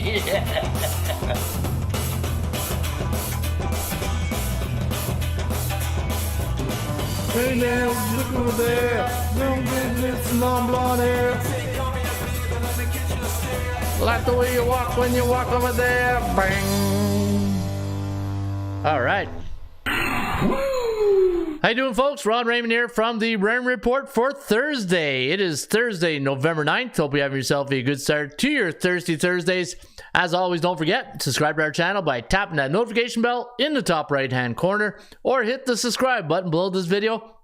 Hey now, look over there. Don't get this long blonde hair. Like the way you walk when you walk over there. Bang. All right. How you doing, folks? Ron Raymond here from the Raymond Report for Thursday. It is Thursday, November 9th. Hope you have yourself a good start to your Thirsty Thursdays. As always, don't forget, subscribe to our channel by tapping that notification bell in the top right-hand corner, or hit the subscribe button below this video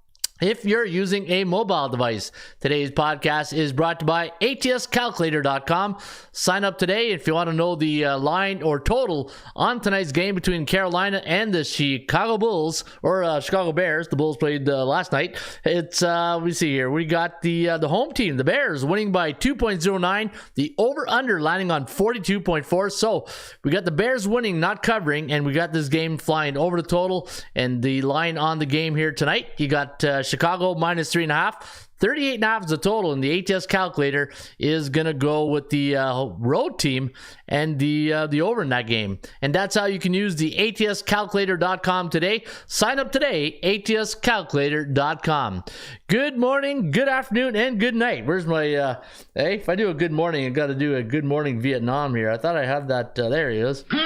if you're using a mobile device. Today's podcast is brought to you by atscalculator.com. Sign up today if you want to know the line or total on tonight's game between Carolina and the Chicago Bulls, or Chicago Bears. The Bulls played last night. It's, let me see here. We got the home team, the Bears, winning by 2.09. The over-under landing on 42.4. So we got the Bears winning, not covering, and we got this game flying over the total. And the line on the game here tonight, you got Chicago minus 3.5. 38.5 is the total, and the ATS calculator is going to go with the road team and the over in that game. And that's how you can use the atscalculator.com today. Sign up today, atscalculator.com. Good morning, good afternoon, and good night. Where's my, hey, if I do a good morning, I got to do a good morning Vietnam here. I thought I had that, there he is. Good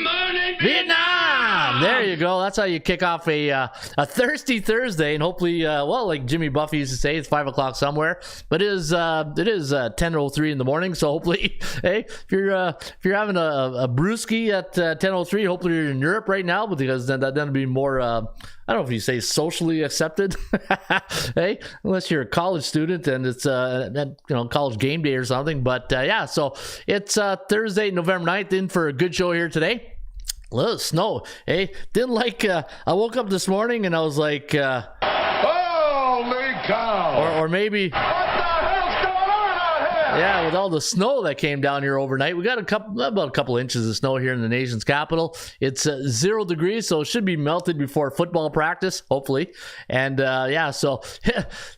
morning, Vietnam! There you go. That's how you kick off a Thirsty Thursday, and hopefully, well, like Jimmy Buffy used to say, it's 5 o'clock somewhere. But it is 10:03 in the morning. So hopefully, hey, if you're having a brewski at 10:03, hopefully you're in Europe right now, because then that'll be more. I don't know if you say socially accepted, hey, unless you're a college student and it's college game day or something. But yeah, so it's Thursday, November 9th, in for a good show here today. A little snow, hey, didn't like, I woke up this morning and I was like, holy cow, or maybe, what the hell's going on out here? Yeah, with all the snow that came down here overnight, we got about a couple inches of snow here in the nation's capital. It's 0 degrees, so it should be melted before football practice, hopefully. And yeah, so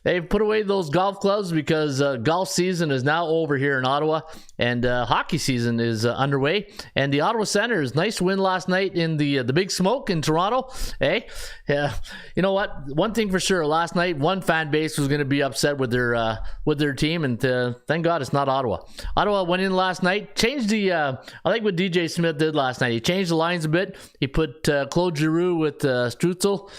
they put away those golf clubs because golf season is now over here in Ottawa, and hockey season is underway. And the Ottawa Senators, nice win last night in the Big Smoke in Toronto. Hey, yeah, you know what? One thing for sure, last night one fan base was going to be upset with their team, and thank God it's not Ottawa. Ottawa went in last night, changed the. I like what DJ Smith did last night. He changed the lines a bit. He put Claude Giroux with Stutzel,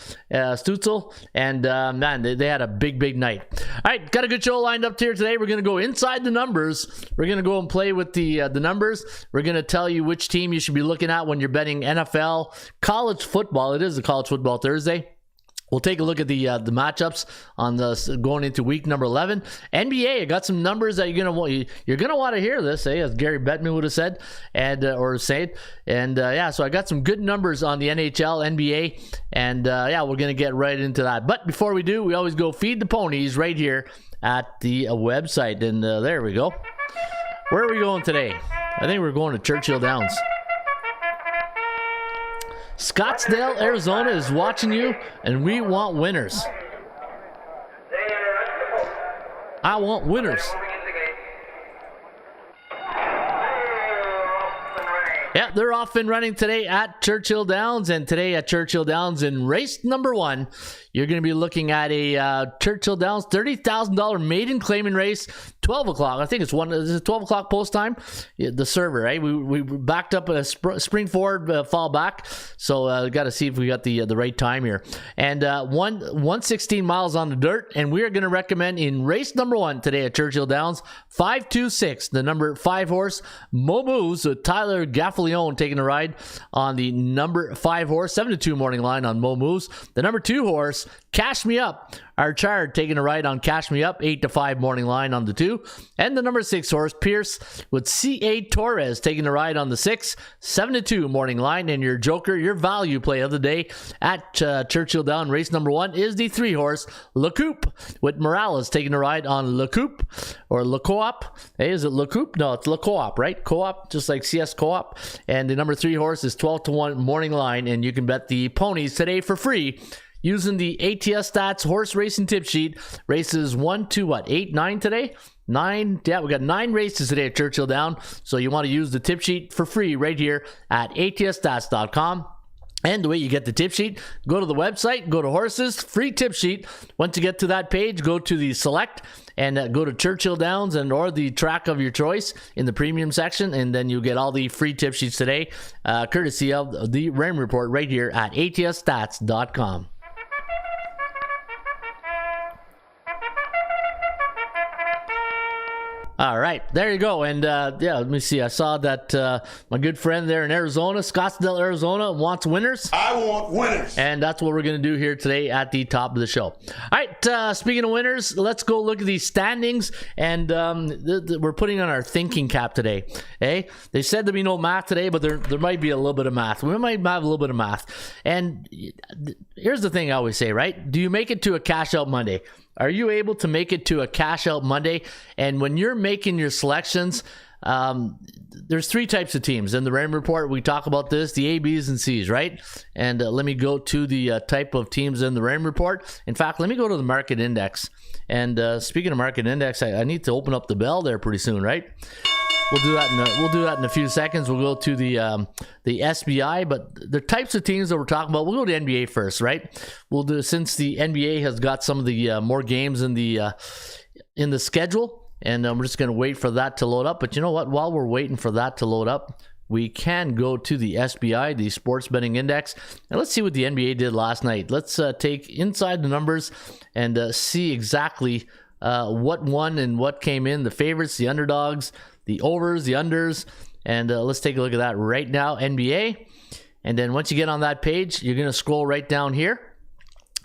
and man, they had a big night. All right, got a good show lined up here today. We're going to go inside the numbers. We're going to go and play with the numbers. We're going to tell you which team you should be looking at when you're betting NFL, college football. It is a college football Thursday. We'll take a look at the matchups on the going into week number 11. NBA, I got some numbers that you're gonna want to hear this, as Gary Bettman would have said, and or said, and yeah. So I got some good numbers on the NHL, NBA, and yeah, we're gonna get right into that. But before we do, we always go feed the ponies right here at the website, and there we go. Where are we going today? I think we're going to Churchill Downs. Scottsdale, Arizona is watching you, and we want winners. I want winners. Yeah, they're off and running today at Churchill Downs, and today at Churchill Downs in race number 1, you're going to be looking at a Churchill Downs $30,000 maiden claiming race, 12 o'clock. I think it's 12 o'clock post time. Yeah, the server, right? We backed up a spring forward, fall back. So got to see if we got the right time here. And 116 miles on the dirt. And we are going to recommend in race number 1 today at Churchill Downs, 526, the number 5 horse, Mo Moves, with Tyler Gaffalione taking a ride on the number 5 horse, 7-2 morning line on Mo Moves. The number 2 horse, Cash Me Up, Archard taking a ride on Cash Me Up, 8-5 morning line on the 2. And the number 6 horse, Pierce, with C.A. Torres taking a ride on the 6, 7-2 morning line. And your joker, your value play of the day at Churchill Down, race number 1, is the 3 horse, Le Coupe, with Morales taking a ride on Le Coupe, or Le Co-op. Hey, is it Le Coupe? No, it's Le Co-op, right? Co-op, just like CS Co-op. And the number 3 horse is 12-1 morning line, and you can bet the ponies today for free using the ATS Stats horse racing tip sheet. Races 1 to what? 8, 9 today? 9. Yeah, we got 9 races today at Churchill Down. So you want to use the tip sheet for free right here at atsstats.com. And the way you get the tip sheet, go to the website, go to horses, free tip sheet. Once you get to that page, go to the select and go to Churchill Downs and or the track of your choice in the premium section. And then you get all the free tip sheets today, courtesy of the Raymond Report right here at atsstats.com. All right, there you go. And yeah, let me see. I saw that my good friend there in Arizona, Scottsdale, Arizona, wants winners. I want winners. And that's what we're going to do here today at the top of the show. All right, speaking of winners, let's go look at these standings. And we're putting on our thinking cap today. Hey, they said there'd be no math today, but there might be a little bit of math. We might have a little bit of math. And here's the thing I always say, right? Do you make it to a cash out Monday? Are you able to make it to a cash out Monday? And when you're making your selections, there's 3 types of teams. In the Raymond Report, we talk about this, the A, B's, and C's, right? And let me go to the type of teams in the Raymond Report. In fact, let me go to the market index. And speaking of market index, I need to open up the bell there pretty soon, right? We'll do that in a few seconds. We'll go to the SBI, but the types of teams that we're talking about, we'll go to NBA first, right? We'll do, since the NBA has got some of the more games in the schedule, and we're just going to wait for that to load up. But you know what? While we're waiting for that to load up, we can go to the SBI, the Sports Betting Index, and let's see what the NBA did last night. Let's take inside the numbers and see exactly what won and what came in, the favorites, the underdogs, the overs, the unders, and let's take a look at that right now, NBA. And then once you get on that page, you're going to scroll right down here,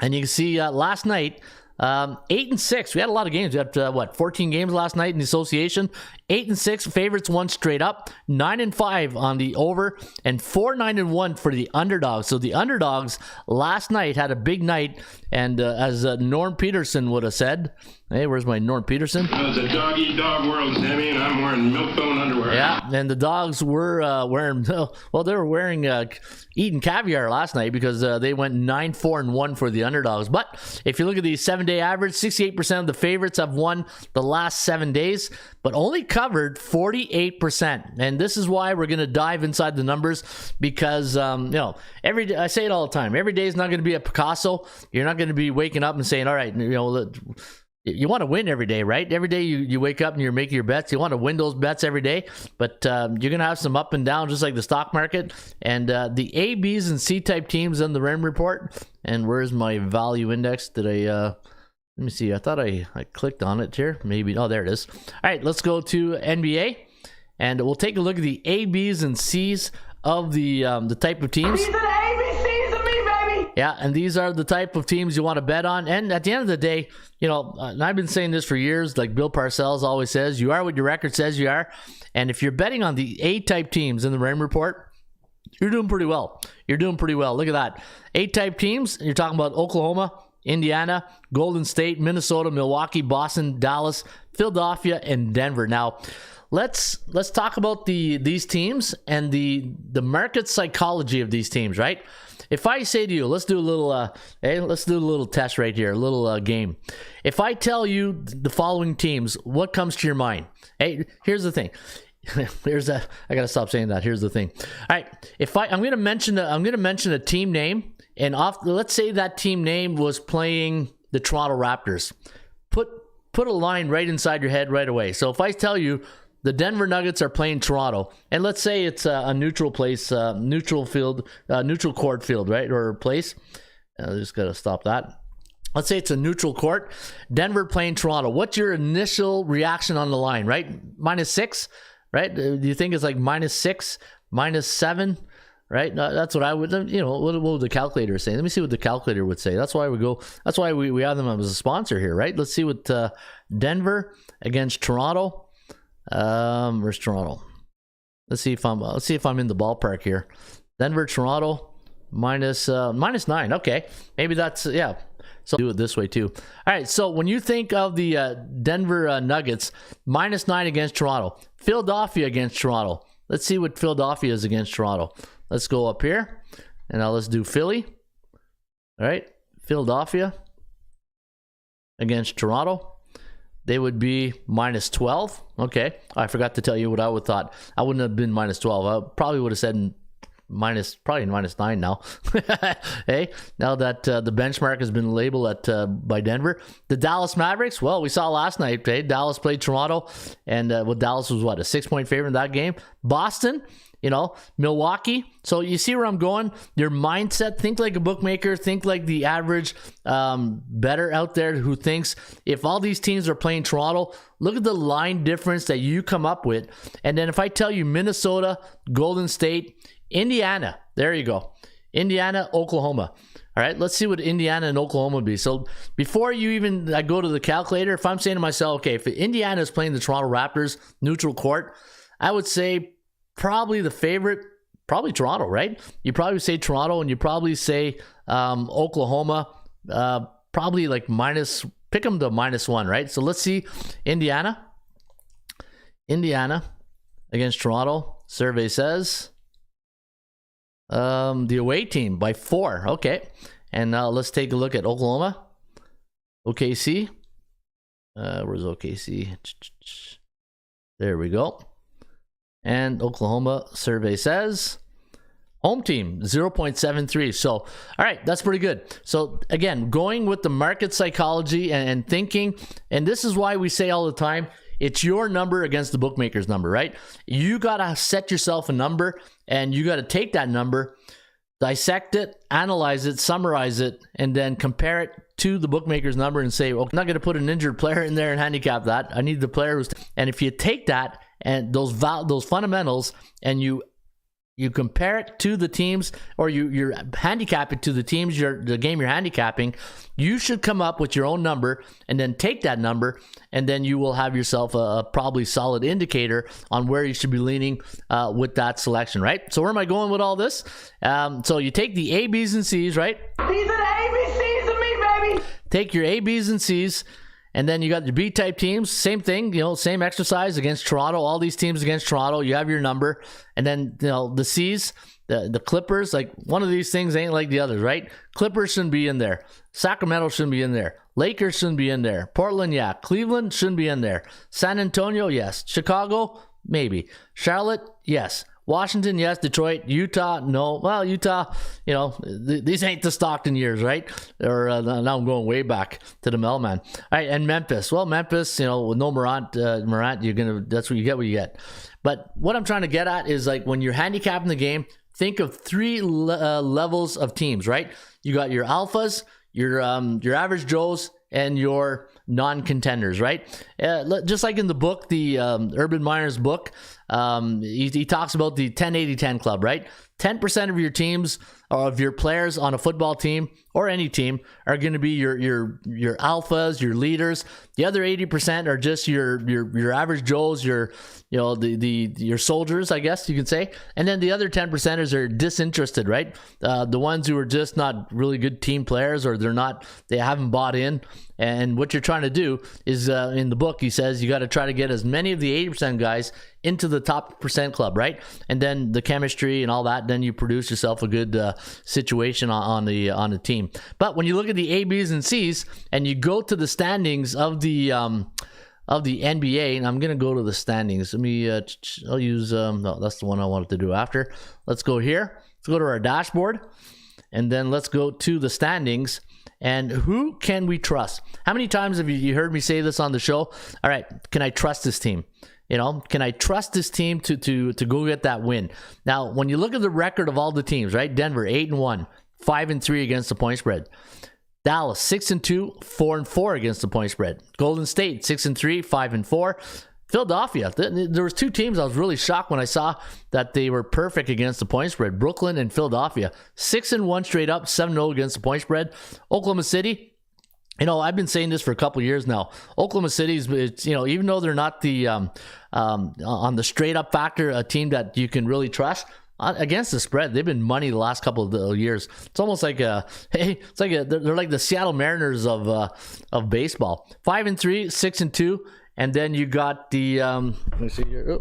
and you can see last night, 8-6. We had a lot of games. We had 14 games last night in the association. 8-6 favorites won straight up. 9-5 on the over, and 4-9-1 for the underdogs. So the underdogs last night had a big night, and as Norm Peterson would have said, hey, where's my Norm Peterson? It's a dog-eat-dog world, Sammy, and I'm wearing milk-bone underwear. Yeah, and the dogs were wearing, well, they were wearing, eating caviar last night because they went 9-4-1 for the underdogs. But if you look at the 7-day average, 68% of the favorites have won the last 7 days, but only covered 48%. And this is why we're going to dive inside the numbers because, you know, every day, I say it all the time, every day is not going to be a Picasso. You're not going to be waking up and saying, all right, you know, you want to win every day, right? Every day you wake up and you're making your bets. You want to win those bets every day, but you're going to have some up and down just like the stock market. And the A, B's, and C type teams in the Raymond Report. And where's my value index? Did I... let me see. I thought I clicked on it here. Maybe. Oh, there it is. All right, let's go to NBA, and we'll take a look at the A, B's, and C's of the type of teams. These are the ABCs of me, baby. Yeah, and these are the type of teams you want to bet on. And at the end of the day, you know, and I've been saying this for years, like Bill Parcells always says, you are what your record says you are. And if you're betting on the A-type teams in the Raymond Report, you're doing pretty well. You're doing pretty well. Look at that. A-type teams, you're talking about Oklahoma, Indiana, Golden State, Minnesota, Milwaukee, Boston, Dallas, Philadelphia, and Denver. Now, let's talk about these teams and the market psychology of these teams, right? If I say to you, let's do a little test right here, a little game. If I tell you the following teams, what comes to your mind? Hey, here's the thing. I gotta stop saying that. Here's the thing. All right, I'm gonna mention a team name. And let's say that team name was playing the Toronto Raptors. Put a line right inside your head right away. So if I tell you the Denver Nuggets are playing Toronto, and let's say it's a neutral place, neutral court field, right, or place. I just gotta stop that. Let's say it's a neutral court. Denver playing Toronto. What's your initial reaction on the line, right? -6, right? Do you think it's like -6, -7? Right? That's what I would, you know, what would the calculator say? Let me see what the calculator would say. That's why we have them as a sponsor here, right? Let's see what Denver against Toronto. Where's Toronto? Let's see if I'm in the ballpark here. Denver, Toronto, -9. Okay. Maybe that's, yeah. So do it this way too. All right. So when you think of the Denver Nuggets, -9 against Toronto, Philadelphia against Toronto. Let's see what Philadelphia is against Toronto. Let's go up here, and now let's do Philly. All right, Philadelphia against Toronto. They would be minus 12. Okay. I forgot to tell you what I would thought. I wouldn't have been minus 12. I probably would have said probably minus 9 now. Hey, now that the benchmark has been labeled by Denver. The Dallas Mavericks, well, we saw last night, hey, Dallas played Toronto, and Dallas was what, a 6-point favorite in that game. Boston, Milwaukee. So you see where I'm going. Your mindset, think like a bookmaker, think like the average bettor out there who thinks if all these teams are playing Toronto, look at the line difference that you come up with. And then if I tell you Minnesota, Golden State, Indiana, there you go. Indiana, Oklahoma. All right, let's see what Indiana and Oklahoma would be. So before you even go to the calculator, if I'm saying to myself, okay, if Indiana is playing the Toronto Raptors, neutral court, I would say probably the favorite, probably Toronto, right? You probably say Toronto, and you probably say Oklahoma, probably like pick them to -1, right? So let's see Indiana against Toronto. Survey says the away team by 4. Okay. And now let's take a look at Oklahoma. OKC. Where's OKC? There we go. And Oklahoma survey says home team 0.73. So, all right, that's pretty good. So again, going with the market psychology and thinking, and this is why we say all the time, it's your number against the bookmaker's number, right? You got to set yourself a number, and you got to take that number, dissect it, analyze it, summarize it, and then compare it to the bookmaker's number and say, well, I'm not going to put an injured player in there and handicap that. I need the player who's... And if you take that and those fundamentals and you compare it to the teams, or you're handicap it to the teams, the game you're handicapping, you should come up with your own number and then take that number, and then you will have yourself a probably solid indicator on where you should be leaning with that selection, right? So where am I going with all this? So you take the A, B's, and C's, right? These are the ABCs of me, baby. Take your A, B's, and C's. And then you got your B-type teams, same thing, same exercise against Toronto. All these teams against Toronto, you have your number. And then, the C's, the Clippers, like one of these things ain't like the others, right? Clippers shouldn't be in there. Sacramento shouldn't be in there. Lakers shouldn't be in there. Portland, yeah. Cleveland shouldn't be in there. San Antonio, yes. Chicago, maybe. Charlotte, yes. Washington, yes. Detroit, Utah, no. Well, Utah, these ain't the Stockton years, right? Or now I'm going way back to the Mailman. All right, and Memphis. Well, Memphis, with no Morant, that's what you get. But what I'm trying to get at is, like, when you're handicapping the game, think of 3 levels of teams, right? You got your alphas, your average Joes, and your non-contenders, right? Just like in the book, the Urban Meyer's book, he talks about the 10-80-10 club, right? 10% of your teams, or of your players on a football team or any team, are going to be your alphas, your leaders. The other 80% are just your average Joes, your soldiers, I guess you can say. And then the other 10%ers are disinterested, right? The ones who are just not really good team players, or they haven't bought in. And what you're trying to do is, in the book, he says you got to try to get as many of the 80% guys into the top percent club, right? And then the chemistry and all that, then you produce yourself a good situation on the team. But when you look at the A, B's, and C's, and you go to the standings of the NBA, and I'm gonna go to the standings. Let me I'll use no, that's the one I wanted to do after. Let's go here. Let's go to our dashboard, and then let's go to the standings. And who can we trust? How many times have you heard me say this on the show? All right, can I trust this team? Can I trust this team to go get that win? Now, when you look at the record of all the teams, right? Denver 8-1, 5-3 against the point spread. Dallas 6-2, 4-4 against the point spread. Golden State 6-3, 5-4. Philadelphia, there was 2 teams I was really shocked when I saw that they were perfect against the point spread. Brooklyn and Philadelphia, 6-1 straight up, 7-0 against the point spread. Oklahoma City, I've been saying this for a couple years now. Oklahoma City's, even though they're not the on the straight up factor, a team that you can really trust against the spread, they've been money the last couple of years. It's almost like they're like the Seattle Mariners of baseball. 5-3, 6-2. And then you got the, let me see here.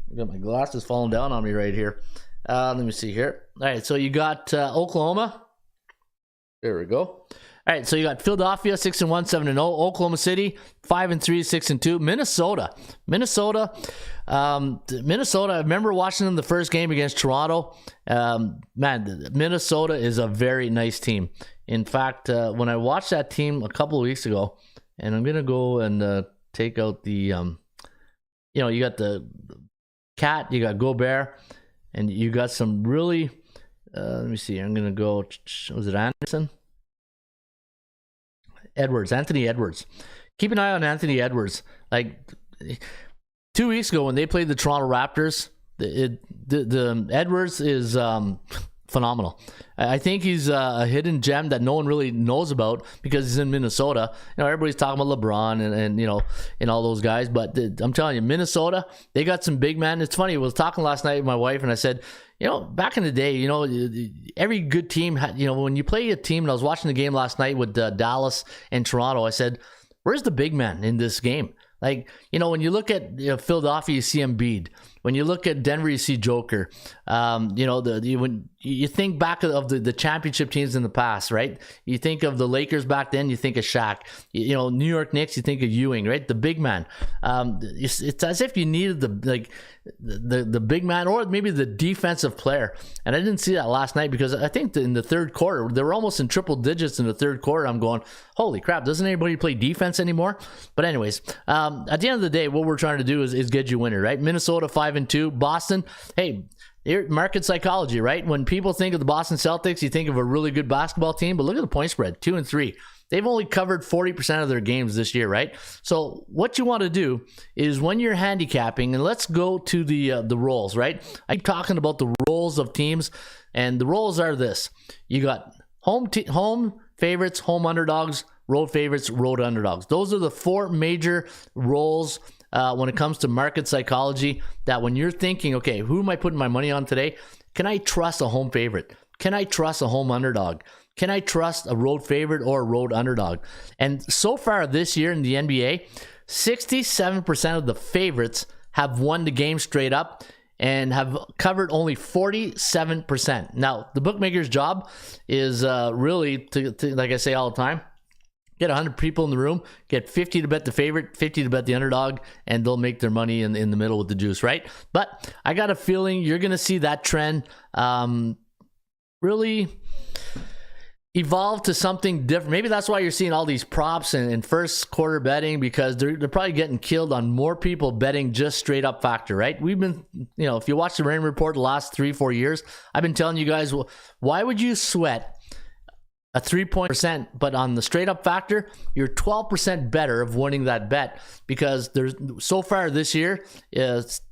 I got my glasses falling down on me right here. Let me see here. All right, so you got Oklahoma. There we go. All right, so you got Philadelphia 6-1, 7-0. Oklahoma City 5-3, 6-2. Minnesota. I remember watching them the first game against Toronto. Man, Minnesota is a very nice team. In fact, when I watched that team a couple of weeks ago, and I'm gonna go and take out the, you got the Cat, you got Gobert, and you got some really. Let me see. I'm gonna go. Was it Anderson? Anthony Edwards. Keep an eye on Anthony Edwards. Like 2 weeks ago when they played the Toronto Raptors, the Edwards is phenomenal. I think he's a hidden gem that no one really knows about because he's in Minnesota. Everybody's talking about LeBron and all those guys, but I'm telling you, Minnesota, they got some big men. It's funny. I was talking last night with my wife, and I said, back in the day, every good team had, when you play a team, and I was watching the game last night with Dallas and Toronto, I said, where's the big man in this game? Like, when you look at Philadelphia, you see Embiid. When you look at Denver, you see Joker. When you think back of the championship teams in the past, right? You think of the Lakers back then, you think of Shaq. New York Knicks, you think of Ewing, right? The big man. It's as if you needed the big man or maybe the defensive player. And I didn't see that last night because I think in the third quarter, they were almost in triple digits in the third quarter. I'm going, holy crap, doesn't anybody play defense anymore? But anyways, at the end of the day, what we're trying to do is get you winner, right? Minnesota 5-2, Boston. Hey, market psychology, right? When people think of the Boston Celtics, you think of a really good basketball team, but look at the point spread, 2-3. They've only covered 40% of their games this year, right? So what you want to do is when you're handicapping, and let's go to the roles, right? I'm talking about the roles of teams, and the roles are this. You got home favorites, home underdogs, road favorites, road underdogs. Those are the four major roles when it comes to market psychology, that when you're thinking, okay, who am I putting my money on today? Can I trust a home favorite? Can I trust a home underdog? Can I trust a road favorite or a road underdog? And so far this year in the NBA, 67% of the favorites have won the game straight up and have covered only 47%. Now, the bookmaker's job is really, to, like I say all the time, get 100 people in the room, get 50 to bet the favorite, 50 to bet the underdog, and they'll make their money in the middle with the juice, right? But I got a feeling you're going to see that trend really evolve to something different. Maybe that's why you're seeing all these props and first quarter betting, because they're probably getting killed on more people betting just straight up factor, right? We've been, if you watch the Rain Report the last 3-4 years, I've been telling you guys, well, why would you sweat a 3% but on the straight up factor, you're 12% better of winning that bet, because there's so far this year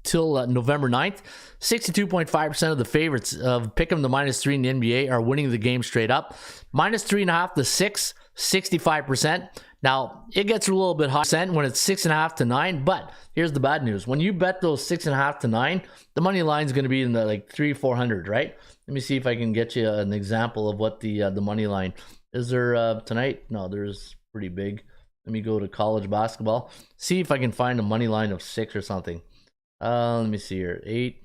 till November 9th, 62.5% of the favorites of pick 'em to -3 in the NBA are winning the game straight up. -3.5 to 6, 65%. Now it gets a little bit higher when it's 6.5 to 9, but here's the bad news: when you bet those 6.5 to 9, the money line is going to be in the 300-400, right? Let me see if I can get you an example of what the money line is there tonight. No, there's pretty big. Let me go to college basketball. See if I can find a money line of 6 or something. Let me see here. 8,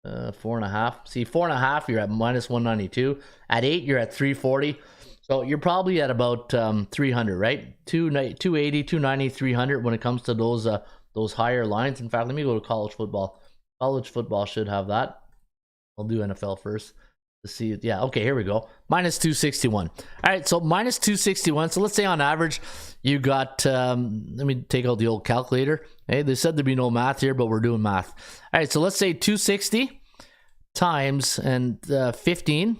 4.5. See, 4.5, you're at -192. At 8, you're at 340. So you're probably at about 300, right? 280, 290, 300 when it comes to those higher lines. In fact, let me go to college football. College football should have that. I'll do NFL first to see it. Yeah, okay, here we go. -261. All right, so -261. So let's say on average, you got, let me take out the old calculator. Hey, they said there'd be no math here, but we're doing math. All right, so let's say 260 times 15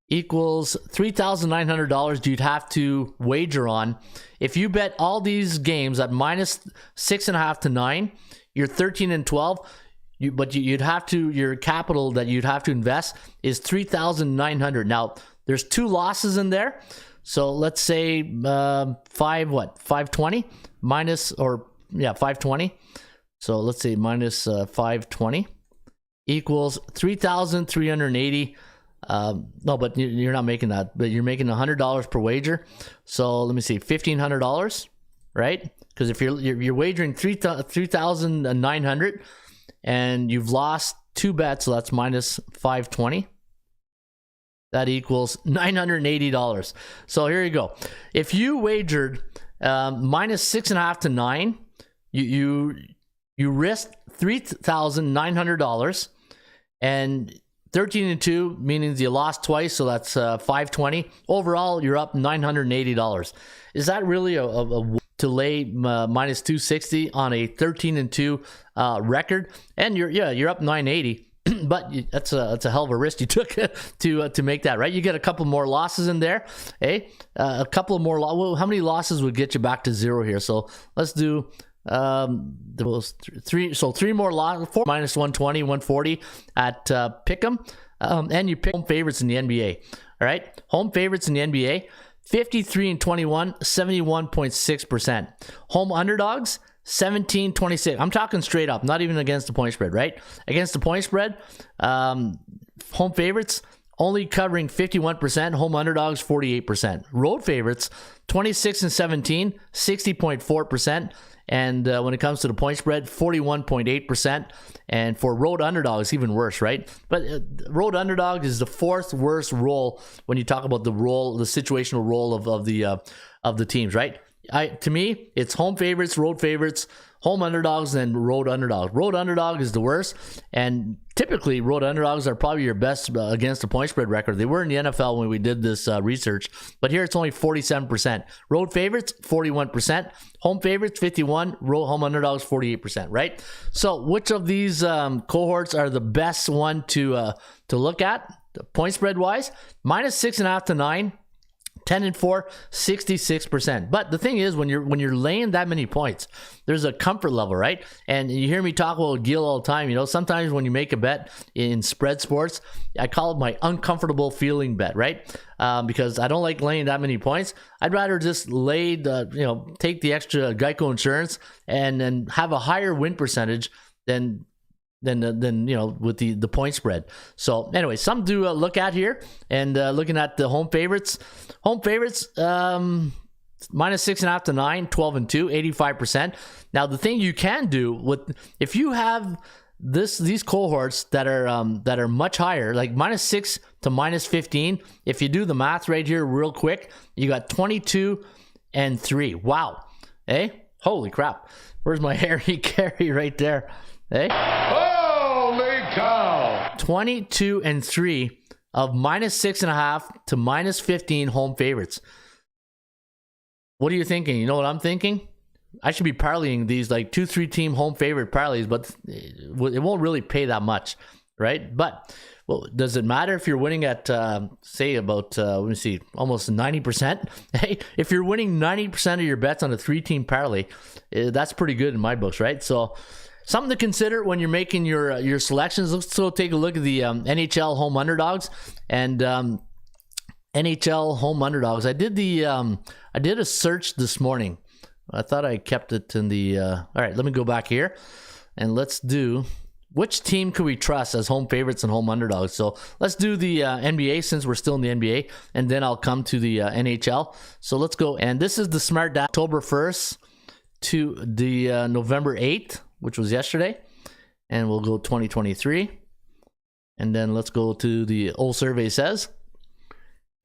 equals $3,900 you'd have to wager on. If you bet all these games at -6.5 to 9, you're 13-12. But you'd have to, your capital that you'd have to invest is $3,900. Now, there's 2 losses in there. So let's say 520 minus, or yeah, 520. So let's say minus 520 equals 3,380. No, but you're not making that, but you're making $100 per wager. So let me see, $1,500, right? Because if you're wagering 3,900 and you've lost 2 bets, so that's minus 520. That equals $980. So here you go. If you wagered minus 6.5 to 9, you risked $3,900, and 13-2 means you lost twice, so that's $520. Overall, you're up $980. Is that really a to lay minus 260 on a 13-2 record? And you're up $980. But that's a hell of a risk you took to make that, right? You get a couple more losses in there, a couple more. Well, how many losses would get you back to zero here? So let's do those three. So three more losses, 4 minus 120, 140 at Pick'em, and you pick home favorites in the NBA. All right, home favorites in the NBA: 53-21, 71.6%. Home underdogs: 17-26. I'm talking straight up, not even against the point spread, right? Against the point spread, home favorites only covering 51%, home underdogs 48%. Road favorites 26-17, 60.4%. And when it comes to the point spread, 41.8%. And for road underdogs, even worse, right? But road underdog is the fourth worst role when you talk about the situational role of the teams, right? To me, it's home favorites, road favorites, home underdogs, and road underdogs. Road underdog is the worst, and typically road underdogs are probably your best against the point spread record. They were in the NFL when we did this research, but here it's only 47%. Road favorites, 41%. Home favorites, 51%. Home underdogs, 48%, right? So which of these cohorts are the best one to look at, point spread wise? Minus 6.5 to 9. 10-4, 66%. But the thing is, when you're laying that many points, there's a comfort level, right? And you hear me talk about Gil all the time. You know, sometimes when you make a bet in spread sports, I call it my uncomfortable feeling bet, right? Because I don't like laying that many points. I'd rather just take the extra Geico insurance and have a higher win percentage than with the point spread. So anyway, some to look at here, and looking at the home favorites minus 6.5 to 9, 12-2, 85%. Now the thing you can do if you have these cohorts that are much higher, like minus 6 to minus 15, if you do the math right here real quick, you got 22-3. Wow. Holy crap. Where's my Harry Carey right there? Holy cow! 22-3 of minus 6.5 to minus 15 home favorites. What are you thinking? You know what I'm thinking? I should be parlaying these like 2-3 team home favorite parlays, but it won't really pay that much, right? But does it matter if you're winning at say about let me see, almost 90%? Hey, if you're winning 90% of your bets on a 3-team parlay, that's pretty good in my books, right? So something to consider when you're making your selections. Let's go take a look at the NHL home underdogs and NHL home underdogs. I did a search this morning. I thought I kept it in the. All right, let me go back here and let's do which team could we trust as home favorites and home underdogs. So let's do the NBA since we're still in the NBA, and then I'll come to the NHL. So let's go, and this is the smart data, October 1st to the November 8th. Which was yesterday, and we'll go 2023, and then let's go to the old survey says,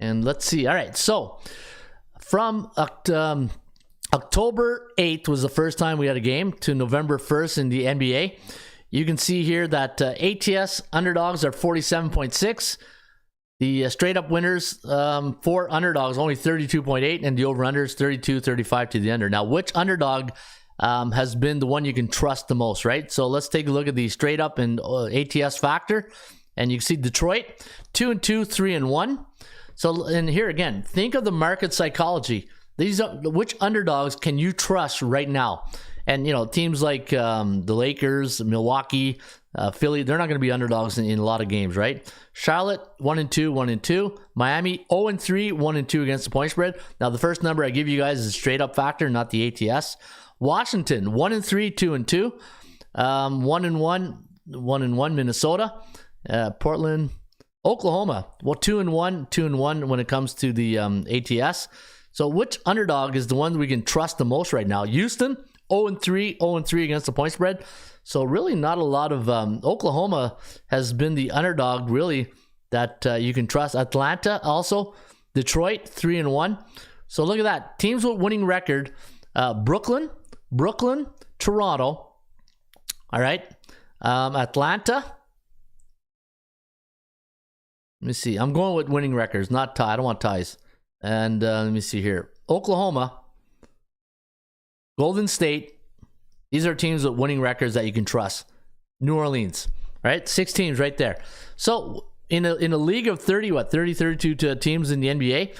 and let's see. All right, so from October 8th was the first time we had a game to November 1st in the NBA. You can see here that ATS underdogs are 47.6. The straight up winners for underdogs only 32.8, and the over unders 32-35 to the under. Now, which underdog has been the one you can trust the most, right? So let's take a look at the straight up and ATS factor, and you can see Detroit 2-2, 3-1. So, and here again, think of the market psychology. Which underdogs can you trust right now? And teams like the Lakers, Milwaukee, Philly, they're not going to be underdogs in a lot of games, right? Charlotte 1-2, 1-2. Miami 0-3, 1-2 against the point spread. Now the first number I give you guys is a straight up factor, not the ATS. Washington 1-3, 2-2. 1-1 Minnesota. Portland, Oklahoma, 2-1, 2-1 when it comes to the ATS. So which underdog is the one we can trust the most right now? Houston 0-3, 0-3 against the point spread. So really not a lot of Oklahoma has been the underdog really that you can trust. Atlanta also. Detroit 3-1. So look at that. Teams with winning record. Brooklyn, Toronto. All right. Atlanta. Let me see. I'm going with winning records, not tie. I don't want ties. And let me see here. Oklahoma, Golden State. These are teams with winning records that you can trust. New Orleans, right? 6 teams right there. So in a league of 32 teams in the NBA,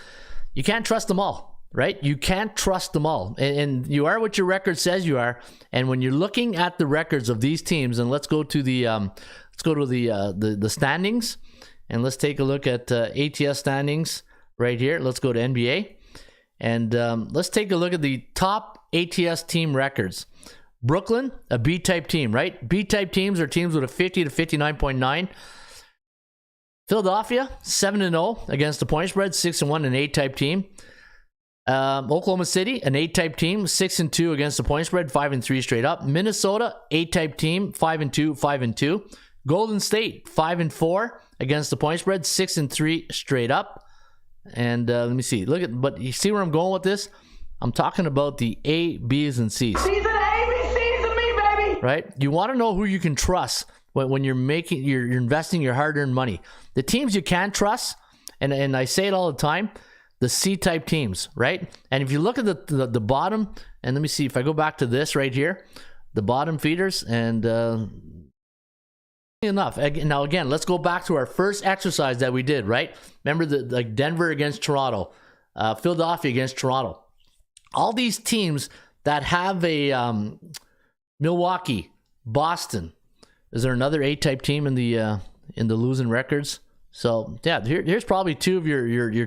you can't trust them all, right? You can't trust them all. And you are what your record says you are. And when you're looking at the records of these teams, and let's go to the standings. And let's take a look at ATS standings right here. Let's go to NBA. And let's take a look at the top ATS team records. Brooklyn, a B-type team, right? B-type teams are teams with a 50 to 59.9. Philadelphia, 7-0 against the point spread, 6-1, an A-type team. Oklahoma City, an A-type team, 6-2 against the point spread, 5-3 straight up. Minnesota, A-type team, 5-2, 5-2. Golden State, 5-4 against the point spread, 6-3 straight up. And let me see. But you see where I'm going with this? I'm talking about the A, B's, and C's. These are the ABCs of me, baby. Right? You want to know who you can trust when you're investing your hard-earned money. The teams you can't trust, and I say it all the time, the C-type teams, right? And if you look at the bottom, and let me see if I go back to this right here, the bottom feeders, and enough. Now again, let's go back to our first exercise that we did, right? Remember like Denver against Toronto, Philadelphia against Toronto. All these teams that have a Milwaukee, Boston. Is there another A-type team in the losing records? So yeah, here's probably two of your